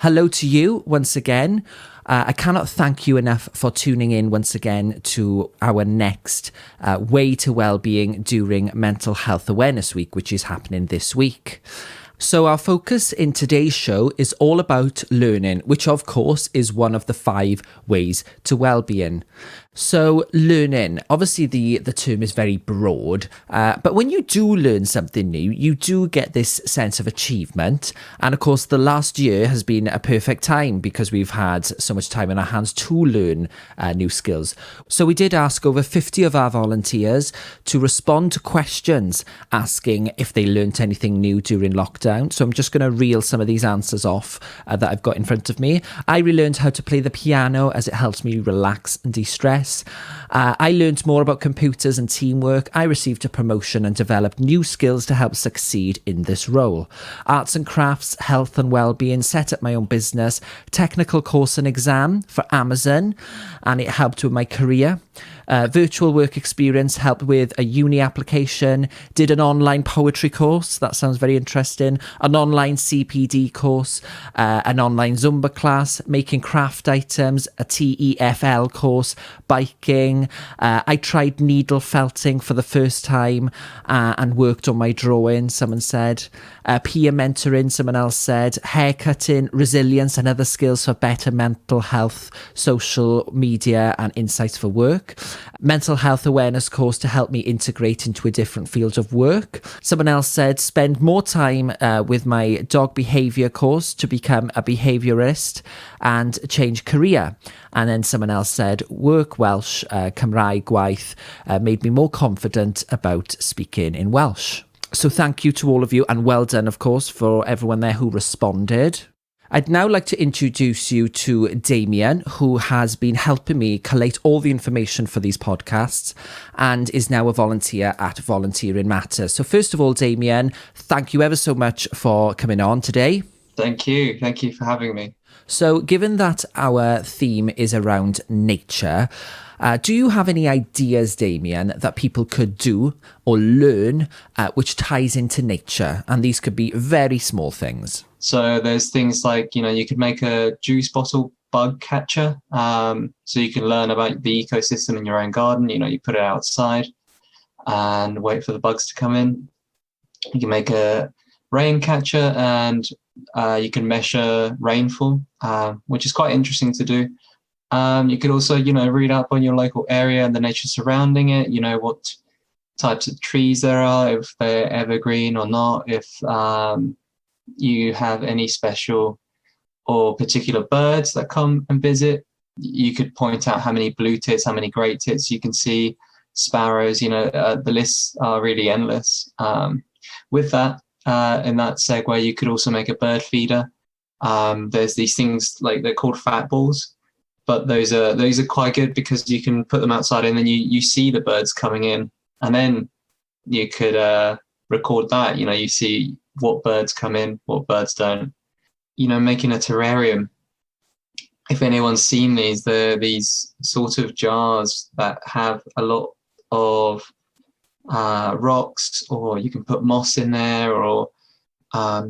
Hello to you once again. I cannot thank you enough for tuning in once again to our next Way to Wellbeing during Mental Health Awareness Week, which is happening this week. So our focus in today's show is all about learning, which of course is one of the 5 ways to well-being. So learning, obviously the term is very broad, but when you do learn something new, you do get this sense of achievement. And of course, the last year has been a perfect time because we've had so much time on our hands to learn new skills. So we did ask over 50 of our volunteers to respond to questions asking if they learnt anything new during lockdown. So I'm just going to reel some of these answers off that I've got in front of me. I relearned how to play the piano as it helps me relax and de-stress. I learned more about computers and teamwork. I received a promotion and developed new skills to help succeed in this role. Arts and crafts, health and well-being, set up my own business, technical course and exam for Amazon, and it helped with my career. Virtual work experience, helped with a uni application, did an online poetry course, that sounds very interesting, an online CPD course, an online Zumba class, making craft items, a TEFL course, biking. I tried needle felting for the first time and worked on my drawing, someone said. Peer mentoring, someone else said. Haircutting, resilience and other skills for better mental health, social media and insights for work. Mental health awareness course to help me integrate into a different field of work. Someone else said spend more time with my dog behaviour course to become a behaviourist and change career. And then someone else said work Welsh, Cymraeg gwaith, made me more confident about speaking in Welsh. So thank you to all of you, and well done, of course, for everyone there who responded. I'd now like to introduce you to Damien, who has been helping me collate all the information for these podcasts and is now a volunteer at Volunteering Matters. So first of all, Damien, thank you ever so much for coming on today. Thank you. Thank you for having me. So given that our theme is around nature, do you have any ideas, Damien, that people could do or learn which ties into nature? And these could be very small things. So there's things like, you could make a juice bottle bug catcher. So you can learn about the ecosystem in your own garden. You put it outside and wait for the bugs to come in. You can make a rain catcher and you can measure rainfall, which is quite interesting to do. You could also, read up on your local area and the nature surrounding it, what types of trees there are, if they're evergreen or not, if you have any special or particular birds that come and visit. You could point out how many blue tits, how many great tits you can see, sparrows, the lists are really endless. With that, in that segue, you could also make a bird feeder. There's these things like they're called fat balls. But those are quite good because you can put them outside and then you see the birds coming in, and then you could record that. You see what birds come in, what birds don't. Making a terrarium. If anyone's seen these, they're these sort of jars that have a lot of rocks, or you can put moss in there, or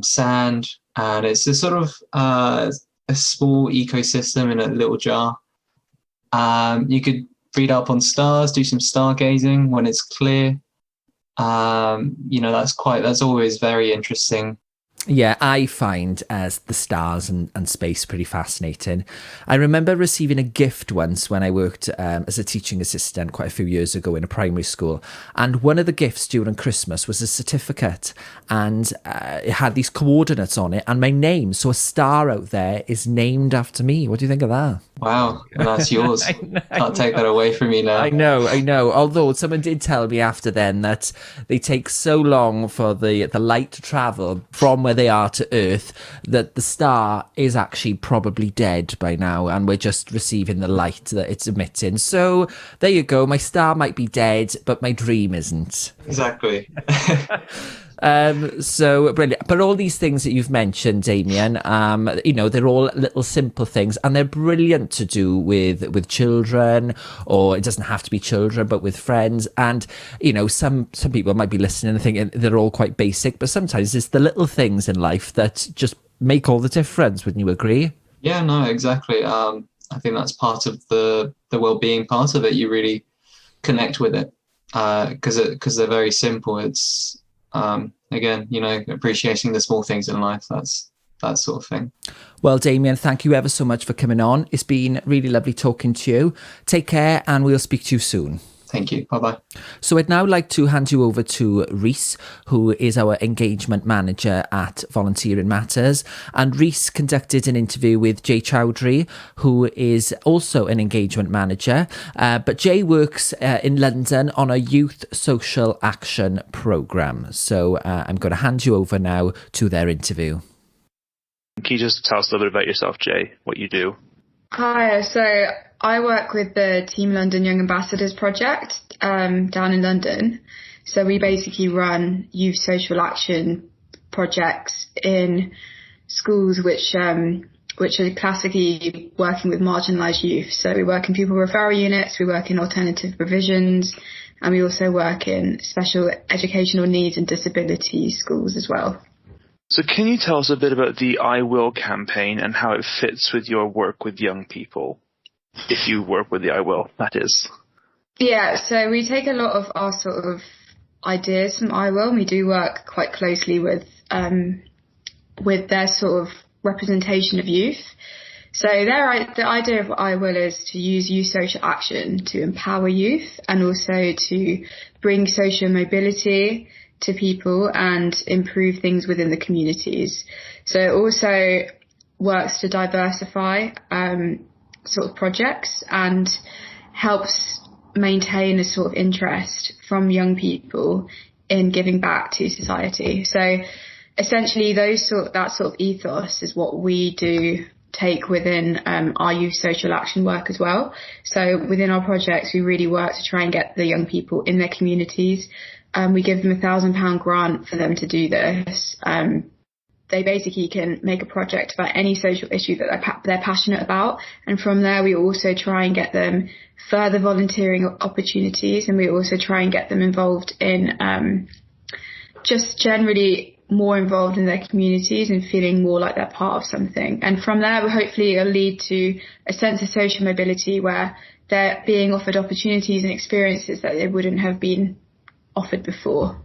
sand, and it's a sort of a small ecosystem in a little jar. You could read up on stars, do some stargazing when it's clear. That's always very interesting. Yeah, I find the stars and space pretty fascinating. I remember receiving a gift once when I worked as a teaching assistant quite a few years ago in a primary school. And one of the gifts during Christmas was a certificate, and it had these coordinates on it and my name. So a star out there is named after me. What do you think of that? Wow, and that's yours. Can't take that away from you now. I know. Although someone did tell me after then that they take so long for the light to travel from where they are to Earth that the star is actually probably dead by now, and we're just receiving the light that it's emitting. So there you go. My star might be dead, but my dream isn't. Exactly. So brilliant. But all these things that you've mentioned, Damien, they're all little simple things, and they're brilliant to do with children, or it doesn't have to be children, but with friends. And, some people might be listening and thinking they're all quite basic, but sometimes it's the little things in life that just make all the difference. Wouldn't you agree? Yeah, no, exactly. I think that's part of the well-being part of it. You really connect with it because they're very simple. It's again, appreciating the small things in life. That's that sort of thing. Well, Damien, thank you ever so much for coming on. It's been really lovely talking to you. Take care, and we'll speak to you soon. Thank you. Bye-bye. So I'd now like to hand you over to Rhys, who is our engagement manager at Volunteering Matters. And Rhys conducted an interview with Jay Chowdhury, who is also an engagement manager. But Jay works in London on a youth social action programme. So I'm going to hand you over now to their interview. Can you just tell us a little bit about yourself, Jay, what you do? Hi, so I work with the Team London Young Ambassadors project down in London. So we basically run youth social action projects in schools which are classically working with marginalised youth. So we work in pupil referral units, we work in alternative provisions, and we also work in special educational needs and disability schools as well. So can you tell us a bit about the I Will campaign and how it fits with your work with young people? If you work with the I Will, that is. Yeah, so we take a lot of our sort of ideas from I Will, and we do work quite closely with their sort of representation of youth. So the idea of I Will is to use youth social action to empower youth and also to bring social mobility to people and improve things within the communities. So it also works to diversify sort of projects and helps maintain a sort of interest from young people in giving back to society. So essentially that sort of ethos is what we do take within our youth social action work as well. So within our projects, we really work to try and get the young people in their communities. We give them £1,000 grant for them to do this. They basically can make a project about any social issue that they're passionate about. And from there, we also try and get them further volunteering opportunities. And we also try and get them involved in just generally more involved in their communities and feeling more like they're part of something. And from there, hopefully it'll lead to a sense of social mobility where they're being offered opportunities and experiences that they wouldn't have been offered before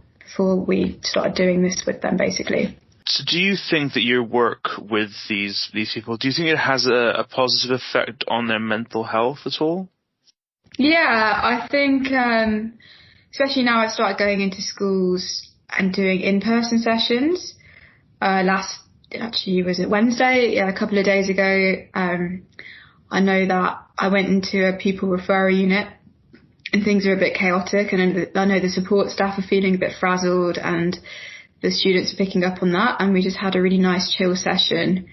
we started doing this with them, basically. So do you think that your work with these people, do you think it has a positive effect on their mental health at all? Yeah, I think especially now I've started going into schools and doing in-person sessions. Was it Wednesday? Yeah, a couple of days ago. I know that I went into a pupil referral unit and things are a bit chaotic, and I know the support staff are feeling a bit frazzled and the students are picking up on that, and we just had a really nice chill session.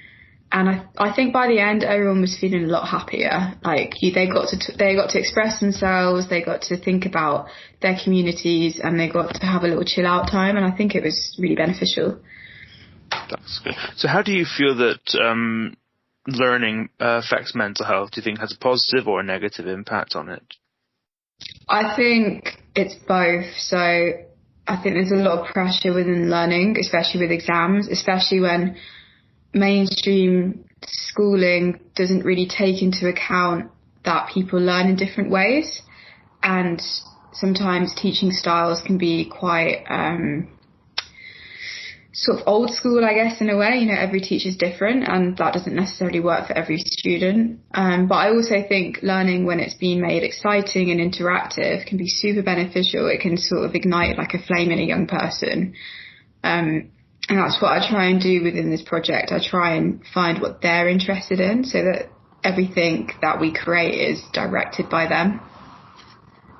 And I think by the end everyone was feeling a lot happier. Like they got to express themselves, they got to think about their communities, and they got to have a little chill out time, and I think it was really beneficial. That's good. So how do you feel that learning affects mental health? Do you think it has a positive or a negative impact on it? I think it's both. So I think there's a lot of pressure within learning, especially with exams, especially when mainstream schooling doesn't really take into account that people learn in different ways. And sometimes teaching styles can be quite sort of old school, I guess, in a way. Every teacher's different, and that doesn't necessarily work for every student. But I also think learning, when it's being made exciting and interactive, can be super beneficial. It can sort of ignite like a flame in a young person. And that's what I try and do within this project. I try and find what they're interested in so that everything that we create is directed by them.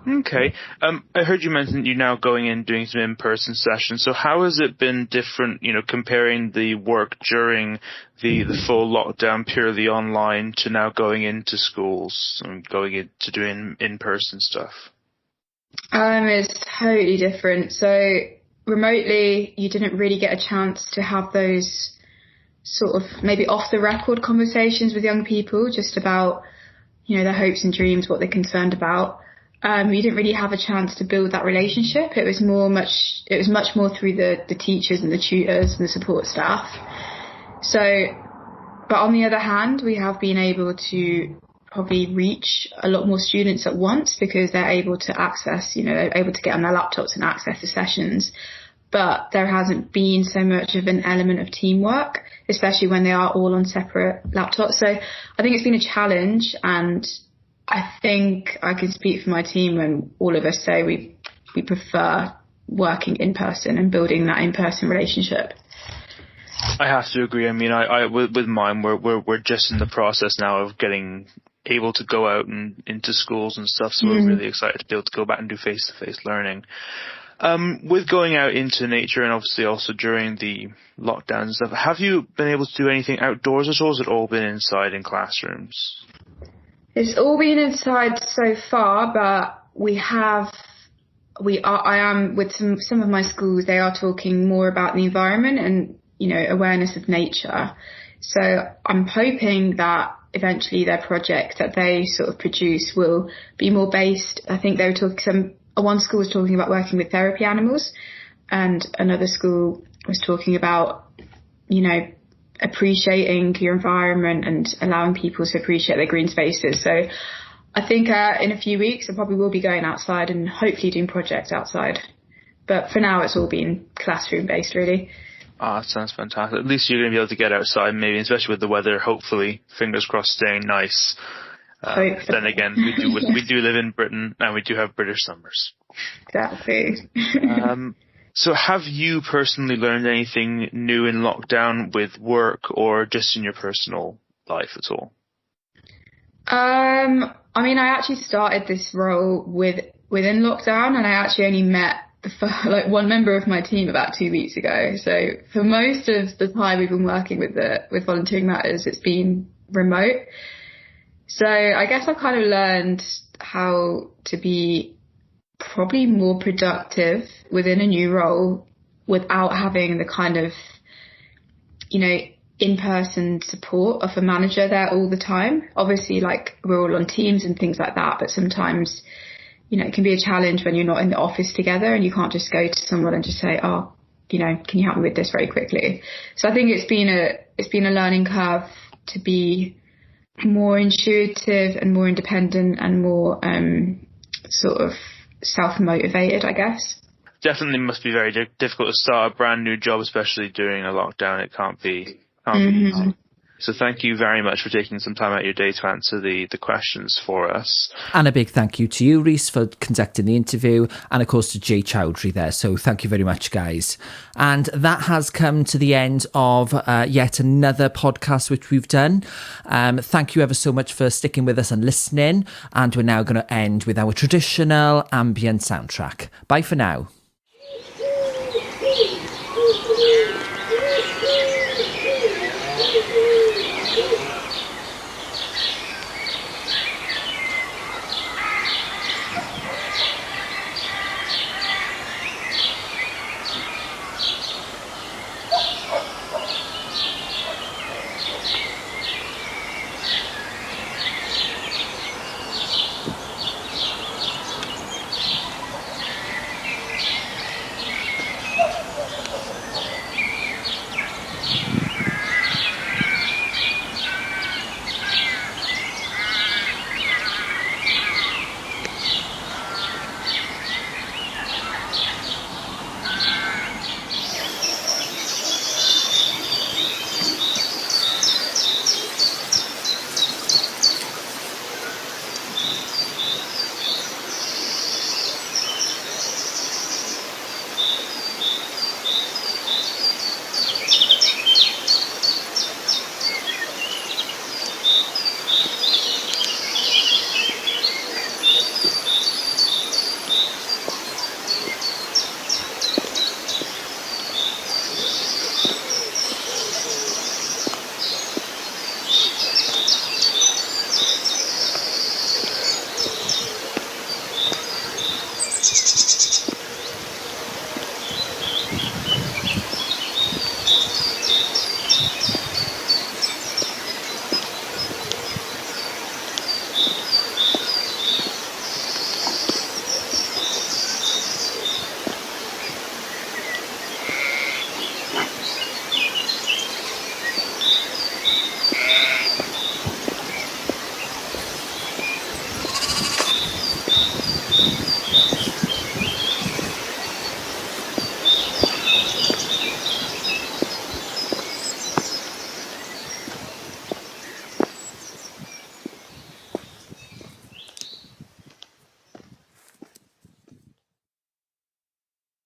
Okay. I heard you mention you're now going in doing some in-person sessions. So how has it been different, comparing the work during the full lockdown purely online to now going into schools and going into doing in-person stuff? It's totally different. So remotely, you didn't really get a chance to have those sort of maybe off-the-record conversations with young people just about, their hopes and dreams, what they're concerned about. You didn't really have a chance to build that relationship. It was much more through the teachers and the tutors and the support staff. So, but on the other hand, we have been able to probably reach a lot more students at once because they're able to access, they're able to get on their laptops and access the sessions. But there hasn't been so much of an element of teamwork, especially when they are all on separate laptops. So I think it's been a challenge, and I think I can speak for my team when all of us say we prefer working in person and building that in-person relationship. I have to agree. I mean, I with mine, we're just in the process now of getting able to go out and into schools and stuff. So we're really excited to be able to go back and do face-to-face learning. With going out into nature and obviously also during the lockdown and stuff, have you been able to do anything outdoors at all? Has it all been inside in classrooms? It's all been inside so far, but I am with some of my schools, they are talking more about the environment and, awareness of nature. So I'm hoping that eventually their project that they sort of produce will be more based. I think they were talking, one school was talking about working with therapy animals, and another school was talking about, appreciating your environment and allowing people to appreciate their green spaces. So I think in a few weeks I probably will be going outside and hopefully doing projects outside. But for now it's all been classroom based, really. That sounds fantastic. At least you're going to be able to get outside, maybe, especially with the weather, hopefully, fingers crossed, staying nice. Then again, we do live in Britain and we do have British summers. Exactly. So have you personally learned anything new in lockdown with work or just in your personal life at all? I actually started this role within lockdown, and I actually only met one member of my team about 2 weeks ago. So for most of the time we've been working with Volunteering Matters, it's been remote. So I guess I've kind of learned how to be probably more productive within a new role without having the kind of, in-person support of a manager there all the time. Obviously, we're all on teams and things like that, but sometimes, it can be a challenge when you're not in the office together and you can't just go to someone and just say, can you help me with this very quickly? So I think it's been a learning curve to be more intuitive and more independent and more sort of self-motivated, I guess. Definitely must be very difficult to start a brand new job, especially during a lockdown. It can't be easy. So thank you very much for taking some time out of your day to answer the questions for us. And a big thank you to you, Rhys, for conducting the interview, and of course to Jay Chowdhury there. So thank you very much, guys. And that has come to the end of yet another podcast which we've done. Thank you ever so much for sticking with us and listening. And we're now going to end with our traditional ambient soundtrack. Bye for now.